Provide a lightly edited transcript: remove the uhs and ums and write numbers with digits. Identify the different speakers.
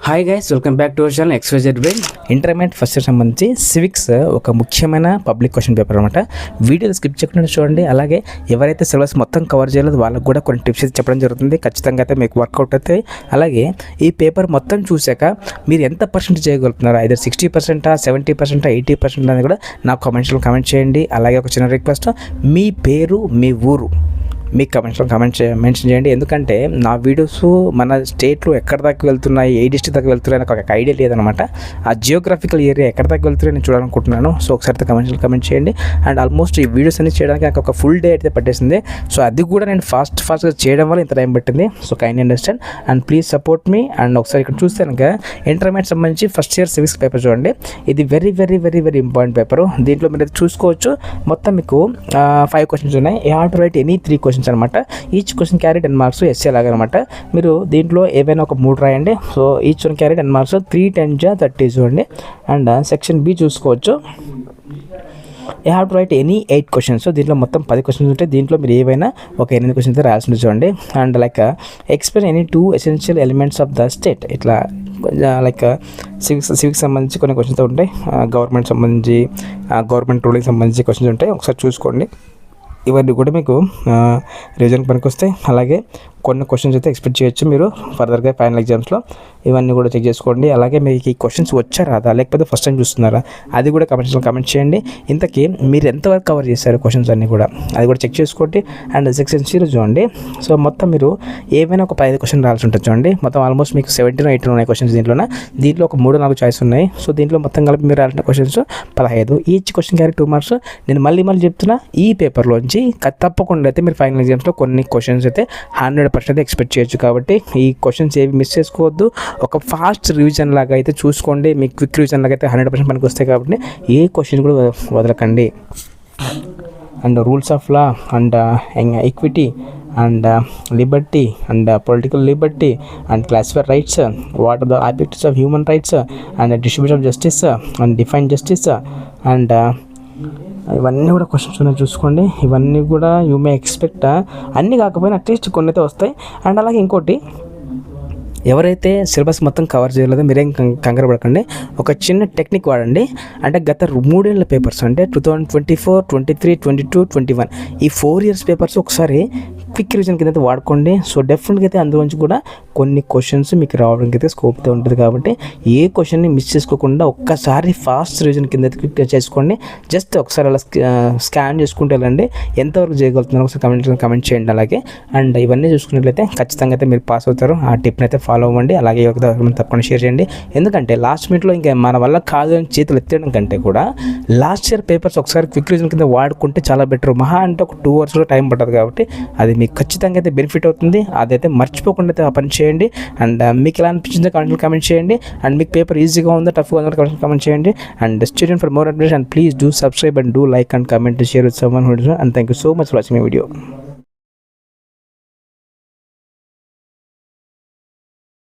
Speaker 1: Hi guys, welcome back to our channel XYZ Brain.
Speaker 2: Intermediate first year సంబంధించి civics ఒక ముఖ్యమైన public question paper అనమాట. వీడియోలు skip చేయకుండా చూడండి. అలాగే ఎవరైతే సిలబస్ మొత్తం కవర్ చేయలేదు వాళ్ళకు కూడా కొన్ని టిప్స్ అయితే చెప్పడం జరుగుతుంది. ఖచ్చితంగా అయితే మీకు వర్కౌట్ అవుతాయి. అలాగే ఈ పేపర్ మొత్తం చూశాక మీరు ఎంత పర్సెంట్ చేయగలుగుతున్నారు, ఐదర్ 60%, 70%, 80% అనేది కూడా నాకు కామెంట్స్లో కామెంట్ చేయండి. అలాగే ఒక చిన్న రిక్వెస్ట్, మీ పేరు, మీ ఊరు మీ కమెంట్స్లో మెన్షన్ చేయండి. ఎందుకంటే నా వీడియోస్ మన స్టేట్లో ఎక్కడ దాకా వెళ్తున్నాయి, ఏ డిస్ట్రిక్ట్ దాకా వెళ్తున్నాయి నాకు ఒక ఐడియా లేదనమాట. ఆ జియోగ్రఫికల్ ఏరియా ఎక్కడ దాకా వెళ్తున్నాయి నేను చూడాలనుకుంటున్నాను. సో ఒకసారి కమెంట్స్లో కమెంట్ చేయండి. అండ్ ఆల్మోస్ట్ ఈ వీడియోస్ అన్ని చేయడానికి నాకు ఒక ఫుల్ డే అయితే పట్టేసింది. సో అది కూడా నేను ఫాస్ట్గా చేయడం వల్ల ఇంత టైం పట్టింది. So kind understand and please support me. And ఒకసారి ఇక్కడ చూస్తే కనుక ఇంటర్మీడియట్ సంబంధించి ఫస్ట్ ఇయర్ సివిక్స్ పేపర్ చూడండి. ఇది very very very very important paper. దీంట్లో మీరు చూసుకోవచ్చు. మొత్తం మీకు 5 క్వశ్చన్స్ ఉన్నాయి. You have to write any 3 questions అనమాట. Each question carry 10 marks. SA లాగా అనమాట. మీరు దీంట్లో ఏవైనా ఒక 3 రాయండి. So each one carry 10 marks. 3 10 30 చూడండి. అండ్ సెక్షన్ బి చూసుకోవచ్చు. You have to write any 8 questions. దీంట్లో మొత్తం 10 క్వశ్చన్స్ ఉంటాయి. దీంట్లో మీరు ఏవైనా ఒక 8 క్వశ్చన్స్ రాయాల్సి ఉంటుంది చూడండి. And like explain any 2 essential elements of the state. ఇట్లా లైక్ సివిక్స్ సంబంధించి కొన్ని క్వశ్చన్స్ ఉంటాయి. గవర్నమెంట్ సంబంధించి, గవర్నమెంట్ రూలింగ్ సంబంధించి క్వశ్చన్స్ ఉంటాయి. ఒకసారి చూసుకోండి. ఇవన్నీ కూడా మీకు రివిజన్ పనికి వస్తాయి. అలాగే కొన్ని క్వశ్చన్స్ అయితే ఎక్స్పెక్ట్ చేయొచ్చు మీరు ఫర్దర్గా ఫైనల్ ఎగ్జామ్స్లో. ఇవన్నీ కూడా చెక్ చేసుకోండి. అలాగే మీకు ఈ క్వశ్చన్స్ వచ్చా రాదా, లేకపోతే ఫస్ట్ టైం చూస్తున్నారా, అది కూడా కమెంట్స్లో కమెంట్ చేయండి. ఇంతకీ మీరు ఎంతవరకు కవర్ చేశారు క్వశ్చన్స్ అన్నీ కూడా, అది కూడా చెక్ చేసుకోండి. అండ్ సెక్షన్ సిలో చూడండి. సో మొత్తం మీరు ఏమైనా ఒక 15 క్వశ్చన్ రావాల్సి ఉంటుంది చూడండి. మొత్తం ఆల్మోస్ట్ మీకు 17 18 ఉన్నాయి క్వశ్చన్స్ దీంట్లో ఒక 3-4 చాయిస్ ఉన్నాయి. సో దీంట్లో మొత్తం కలిపి మీరు రాసిన questions 15. Each question carry 2 marks. నేను మళ్ళీ చెప్తున్నా, ఈ పేపర్లోంచి తప్పకుండా అయితే మీరు ఫైనల్ ఎగ్జామ్స్లో కొన్ని క్వశ్చన్స్ అయితే 100% ఎక్స్పెక్ట్ చేయొచ్చు. కాబట్టి ఈ క్వశ్చన్స్ ఏవి మిస్ చేసుకోవద్దు. ఒక ఫాస్ట్ రివిజన్ లాగా అయితే చూసుకోండి. మీకు క్విక్ రివిజన్ లాగా అయితే 100% పనికి వస్తాయి. కాబట్టి ఏ క్వశ్చన్ కూడా వదలకండి. And rules of law and equity and liberty and political liberty and classified rights, what are the objectives of human rights and distribution of justice and define justice and ఇవన్నీ కూడా క్వశ్చన్స్ ఉన్నాయి చూసుకోండి. ఇవన్నీ కూడా you may expect, అన్నీ కాకపోయినా at least కొన్ని అయితే వస్తాయి. అండ్ అలాగే ఇంకోటి, ఎవరైతే సిలబస్ మొత్తం కవర్ చేయలేదో మీరేం కంగారు పడకండి. ఒక చిన్న టెక్నిక్ వాడండి. అంటే గత 3 ఏళ్ళ పేపర్స్, అంటే 2024, 23, 22, 21 ఈ 4 ఇయర్స్ పేపర్స్ ఒకసారి క్విక్ రివిజన్ కింద అయితే వాడుకోండి. సో డెఫినెట్గా అయితే అందులోంచి కూడా కొన్ని క్వశ్చన్స్ మీకు రావడానికి అయితే స్కోప్ అయితే ఉంటుంది. కాబట్టి ఏ క్వశ్చన్ని మిస్ చేసుకోకుండా ఒక్కసారి ఫాస్ట్ రివిజన్ కింద అయితే క్విక్ చేసుకోండి. జస్ట్ ఒకసారి అలా స్కాన్ చేసుకుంటూ వెళ్ళండి. ఎంతవరకు చేయగలుగుతున్నారు ఒకసారి కమెంట్ చేయండి. అలాగే అండ్ ఇవన్నీ చూసుకున్నట్లయితే ఖచ్చితంగా అయితే మీరు పాస్ అవుతారు. ఆ టిప్ని అయితే ఫాలో అవ్వండి. అలాగే తప్పకుండా షేర్ చేయండి. ఎందుకంటే లాస్ట్ మినిట్లో ఇంకా మన వల్ల కాదు అని చేతులు ఎత్తడం కంటే కూడా లాస్ట్ ఇయర్ పేపర్స్ ఒకసారి క్విక్ రివిజన్ కింద వాడుకుంటే చాలా బెటర్. మహా అంటే ఒక 2 అవర్స్ కూడా టైం పడుతుంది. కాబట్టి అది మీకు ఖచ్చితంగా అయితే బెనిఫిట్ అవుతుంది. అదైతే మర్చిపోకుండా అయితే ఆ పని చేయండి. అండ్ మీకు ఎలా అనిపించిందో కామెంట్ చేయండి. అండ్ మీకు పేపర్ ఈజీగా ఉందో టఫ్గా ఉందో కామెంట్ చేయండి. And student for more updates and please do subscribe and do like and comment share with someone who and thank you so much for watching my video.